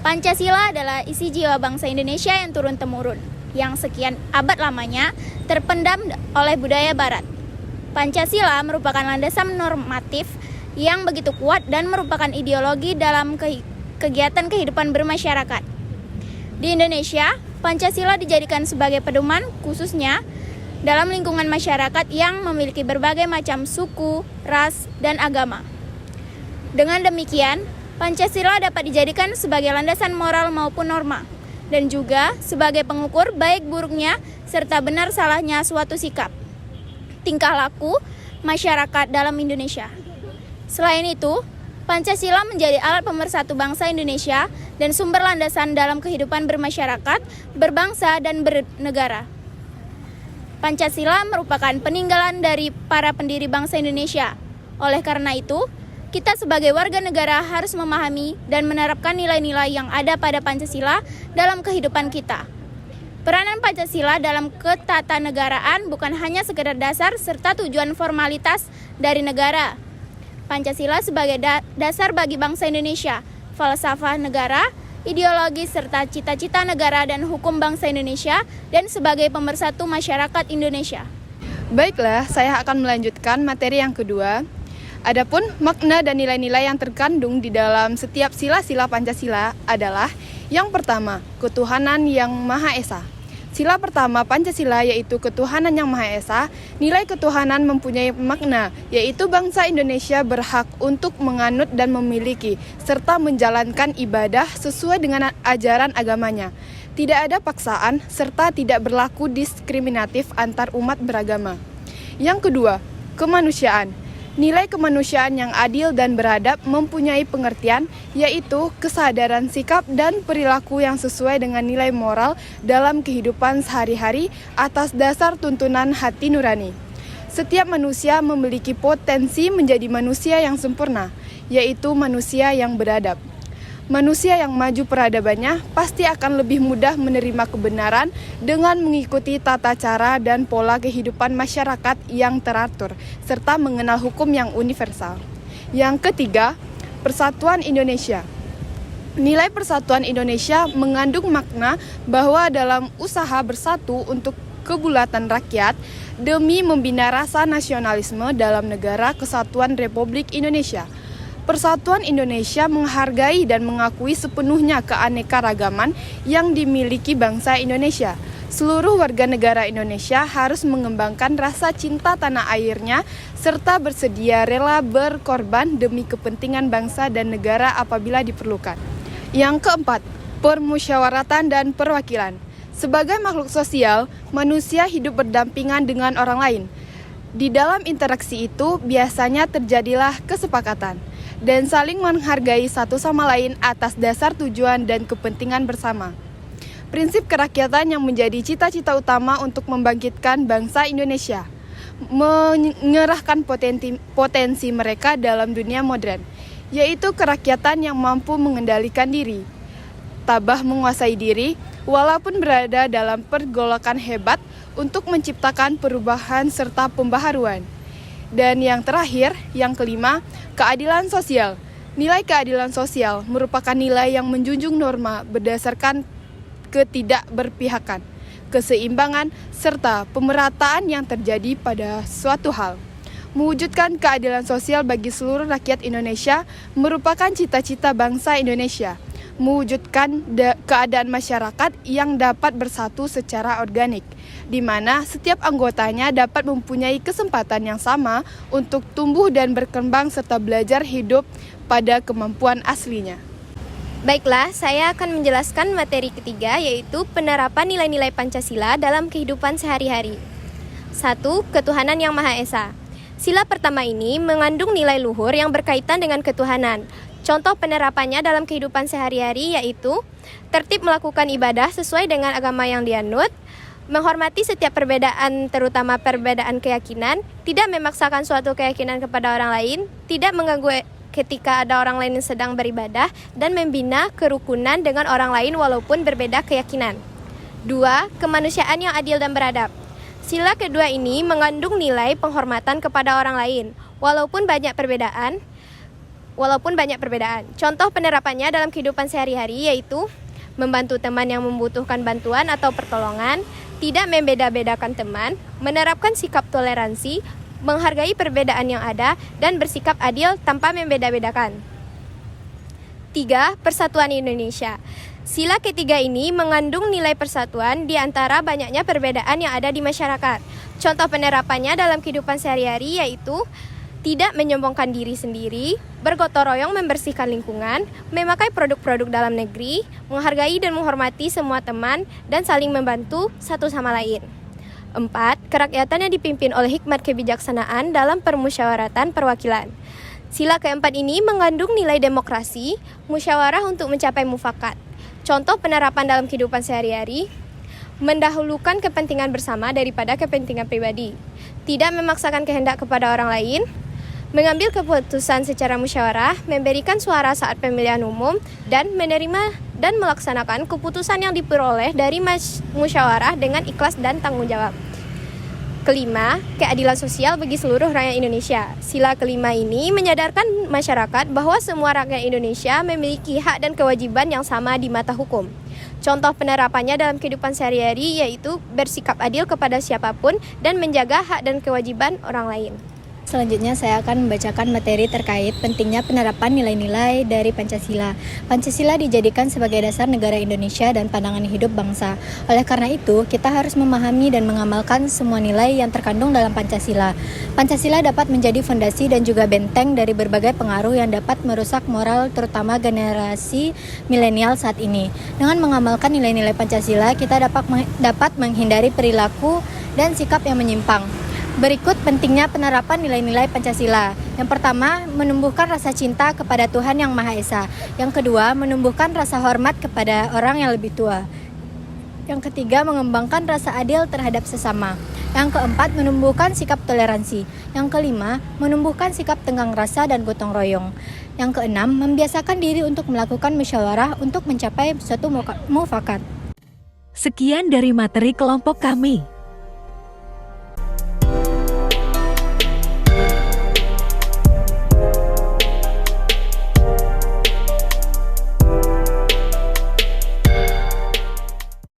Pancasila adalah isi jiwa bangsa Indonesia yang turun-temurun, yang sekian abad lamanya terpendam oleh budaya Barat. Pancasila merupakan landasan normatif yang begitu kuat dan merupakan ideologi dalam kegiatan kehidupan bermasyarakat. Di Indonesia, Pancasila dijadikan sebagai pedoman khususnya dalam lingkungan masyarakat yang memiliki berbagai macam suku, ras, dan agama. Dengan demikian, Pancasila dapat dijadikan sebagai landasan moral maupun norma, dan juga sebagai pengukur baik buruknya serta benar salahnya suatu sikap, tingkah laku masyarakat dalam Indonesia. Selain itu, Pancasila menjadi alat pemersatu bangsa Indonesia dan sumber landasan dalam kehidupan bermasyarakat, berbangsa, dan bernegara. Pancasila merupakan peninggalan dari para pendiri bangsa Indonesia. Oleh karena itu, kita sebagai warga negara harus memahami dan menerapkan nilai-nilai yang ada pada Pancasila dalam kehidupan kita. Peranan Pancasila dalam ketatanegaraan bukan hanya sekedar dasar serta tujuan formalitas dari negara. Pancasila sebagai dasar bagi bangsa Indonesia, falsafah negara, ideologi serta cita-cita negara dan hukum bangsa Indonesia, dan sebagai pemersatu masyarakat Indonesia. Baiklah, saya akan melanjutkan materi yang kedua. Adapun makna dan nilai-nilai yang terkandung di dalam setiap sila-sila Pancasila adalah yang pertama, ketuhanan yang Maha Esa. Sila pertama Pancasila yaitu ketuhanan yang Maha Esa. Nilai ketuhanan mempunyai makna, yaitu bangsa Indonesia berhak untuk menganut dan memiliki serta menjalankan ibadah sesuai dengan ajaran agamanya. Tidak ada paksaan serta tidak berlaku diskriminatif antar umat beragama. Yang kedua, kemanusiaan. Nilai kemanusiaan yang adil dan beradab mempunyai pengertian, yaitu kesadaran sikap dan perilaku yang sesuai dengan nilai moral dalam kehidupan sehari-hari atas dasar tuntunan hati nurani. Setiap manusia memiliki potensi menjadi manusia yang sempurna, yaitu manusia yang beradab. Manusia yang maju peradabannya pasti akan lebih mudah menerima kebenaran dengan mengikuti tata cara dan pola kehidupan masyarakat yang teratur, serta mengenal hukum yang universal. Yang ketiga, persatuan Indonesia. Nilai persatuan Indonesia mengandung makna bahwa dalam usaha bersatu untuk kebulatan rakyat demi membina rasa nasionalisme dalam negara kesatuan Republik Indonesia. Persatuan Indonesia menghargai dan mengakui sepenuhnya keanekaragaman yang dimiliki bangsa Indonesia. Seluruh warga negara Indonesia harus mengembangkan rasa cinta tanah airnya serta bersedia rela berkorban demi kepentingan bangsa dan negara apabila diperlukan. Yang keempat, permusyawaratan dan perwakilan. Sebagai makhluk sosial, manusia hidup berdampingan dengan orang lain. Di dalam interaksi itu biasanya terjadilah kesepakatan dan saling menghargai satu sama lain atas dasar tujuan dan kepentingan bersama. Prinsip kerakyatan yang menjadi cita-cita utama untuk membangkitkan bangsa Indonesia, menyerahkan potensi mereka dalam dunia modern, yaitu kerakyatan yang mampu mengendalikan diri, tabah menguasai diri, walaupun berada dalam pergolakan hebat untuk menciptakan perubahan serta pembaharuan. Dan yang terakhir, yang kelima, keadilan sosial. Nilai keadilan sosial merupakan nilai yang menjunjung norma berdasarkan ketidakberpihakan, keseimbangan, serta pemerataan yang terjadi pada suatu hal. Mewujudkan keadilan sosial bagi seluruh rakyat Indonesia merupakan cita-cita bangsa Indonesia. Mewujudkan keadaan masyarakat yang dapat bersatu secara organik, di mana setiap anggotanya dapat mempunyai kesempatan yang sama untuk tumbuh dan berkembang serta belajar hidup pada kemampuan aslinya. Baiklah, saya akan menjelaskan materi ketiga, yaitu penerapan nilai-nilai Pancasila dalam kehidupan sehari-hari. 1. Ketuhanan yang Maha Esa. Sila pertama ini mengandung nilai luhur yang berkaitan dengan ketuhanan. Contoh penerapannya dalam kehidupan sehari-hari yaitu tertib melakukan ibadah sesuai dengan agama yang dianut, menghormati setiap perbedaan terutama perbedaan keyakinan, tidak memaksakan suatu keyakinan kepada orang lain, tidak mengganggu ketika ada orang lain yang sedang beribadah, dan membina kerukunan dengan orang lain walaupun berbeda keyakinan. 2. Kemanusiaan yang adil dan beradab. Sila kedua ini mengandung nilai penghormatan kepada orang lain. Walaupun banyak perbedaan, walaupun banyak perbedaan. Contoh penerapannya dalam kehidupan sehari-hari yaitu membantu teman yang membutuhkan bantuan atau pertolongan, tidak membeda-bedakan teman, menerapkan sikap toleransi, menghargai perbedaan yang ada, dan bersikap adil tanpa membeda-bedakan. 3. Persatuan Indonesia. Sila ketiga ini mengandung nilai persatuan di antara banyaknya perbedaan yang ada di masyarakat. Contoh penerapannya dalam kehidupan sehari-hari yaitu tidak menyombongkan diri sendiri, bergotong royong membersihkan lingkungan, memakai produk-produk dalam negeri, menghargai dan menghormati semua teman, dan saling membantu satu sama lain. 4. Kerakyatan yang dipimpin oleh hikmat kebijaksanaan dalam permusyawaratan perwakilan. Sila keempat ini mengandung nilai demokrasi, musyawarah untuk mencapai mufakat. Contoh penerapan dalam kehidupan sehari-hari, mendahulukan kepentingan bersama daripada kepentingan pribadi, tidak memaksakan kehendak kepada orang lain, mengambil keputusan secara musyawarah, memberikan suara saat pemilihan umum, dan menerima dan melaksanakan keputusan yang diperoleh dari musyawarah dengan ikhlas dan tanggung jawab. 5. Keadilan sosial bagi seluruh rakyat Indonesia. Sila kelima ini menyadarkan masyarakat bahwa semua rakyat Indonesia memiliki hak dan kewajiban yang sama di mata hukum. Contoh penerapannya dalam kehidupan sehari-hari yaitu bersikap adil kepada siapapun dan menjaga hak dan kewajiban orang lain. Selanjutnya saya akan membacakan materi terkait pentingnya penerapan nilai-nilai dari Pancasila. Pancasila dijadikan sebagai dasar negara Indonesia dan pandangan hidup bangsa. Oleh karena itu, kita harus memahami dan mengamalkan semua nilai yang terkandung dalam Pancasila. Pancasila dapat menjadi fondasi dan juga benteng dari berbagai pengaruh yang dapat merusak moral terutama generasi milenial saat ini. Dengan mengamalkan nilai-nilai Pancasila, kita dapat menghindari perilaku dan sikap yang menyimpang. Berikut pentingnya penerapan nilai-nilai Pancasila. Yang pertama, menumbuhkan rasa cinta kepada Tuhan Yang Maha Esa. Yang kedua, menumbuhkan rasa hormat kepada orang yang lebih tua. Yang ketiga, mengembangkan rasa adil terhadap sesama. Yang keempat, menumbuhkan sikap toleransi. Yang kelima, menumbuhkan sikap tenggang rasa dan gotong royong. Yang keenam, membiasakan diri untuk melakukan musyawarah untuk mencapai suatu mufakat. Sekian dari materi kelompok kami.